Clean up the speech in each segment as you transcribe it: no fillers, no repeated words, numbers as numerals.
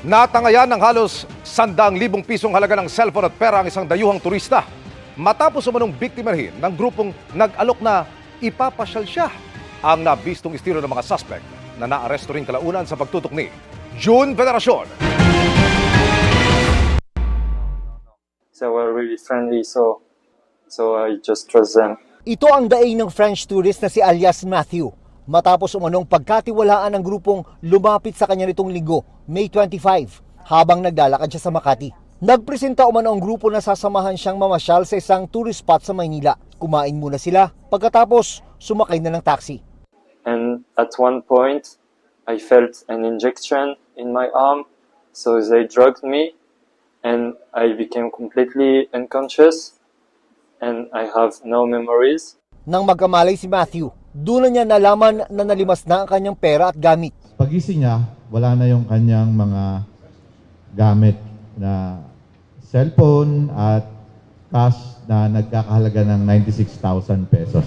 Natangayan ng halos 100,000 pisong halaga ng cellphone at pera ang isang dayuhang turista matapos umanong biktimahin ng grupong nag-alok na ipapasyal siya. Ang nabistong estilo ng mga suspect na naaresto rin kalaunan sa pagtutok ni June Veneracion. They were really friendly, so I just trust them. Ito ang daing ng French tourist na si alias Matthew. Matapos umanong pagkatiwalaan ng grupong lumapit sa kanya nitong linggo, May 25, habang naglalakad siya sa Makati. Nagpresenta umano ang grupo na sasamahan siyang mamasyal sa isang tourist spot sa Maynila. Kumain muna sila, pagkatapos sumakay na ng taxi. And at one point, I felt an injection in my arm, so they drugged me, and I became completely unconscious, and I have no memories. Nang magkamalay si Matthew, doon na niya nalaman na nalimas na ang kanyang pera at gamit. Pagising niya, wala na yung kanyang mga gamit na cellphone at cash na nagkakahalaga ng 96,000 pesos.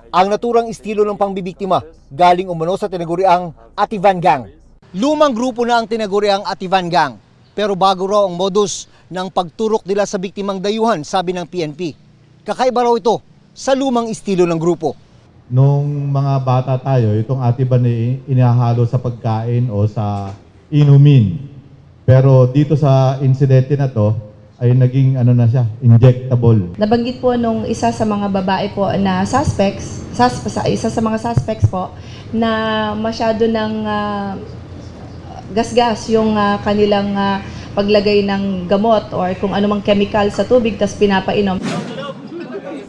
Ang naturang estilo ng pangbibiktima galing umano sa tinaguriang Ativan Gang. Lumang grupo na ang tinaguriang Ativan Gang, pero bago raw ang modus ng pagturok nila sa biktimang dayuhan, sabi ng PNP. Kakaiba raw ito sa lumang estilo ng grupo. Nung mga bata tayo, itong Ativan ay inahalo sa pagkain o sa inumin. Pero dito sa insidente na to, ay naging injectable. Nabanggit po nung isa sa mga babae po na isa sa mga suspects po, na masyado ng gasgas yung kanilang paglagay ng gamot or kung anumang chemical sa tubig tas pinapainom.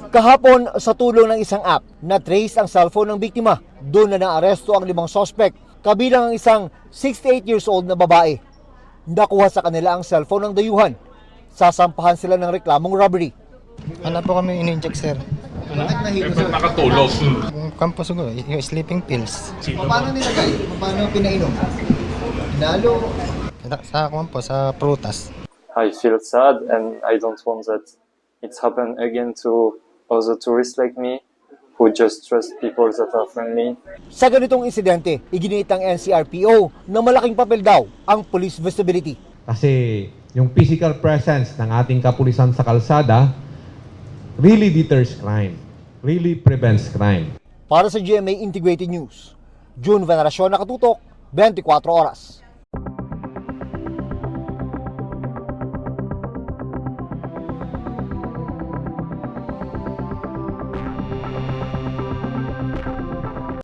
Kahapon, sa tulong ng isang app, na-trace ang cellphone ng biktima. Doon na naaresto ang 5 suspect, kabilang ang isang 68 years old na babae. Nakuha sa kanila ang cellphone ng dayuhan. Sasampahan sila ng reklamong robbery. Ano po kami in-inject, sir? Bakit nahilo sir? Nakatulog. Kampo siguro, yung sleeping pills. Paano nilagay? Paano pinainom? Nalo? Sa kampo, sa prutas. I feel sad, and I don't want that it's happened again to other tourists like me who just trust people that are friendly. Sa ganitong insidente, iginiit ng NCRPO na malaking papel daw ang police visibility. Kasi yung physical presence ng ating kapulisan sa kalsada really deters crime, really prevents crime. Para sa GMA Integrated News, June Veneracion, nakatutok, 24 oras.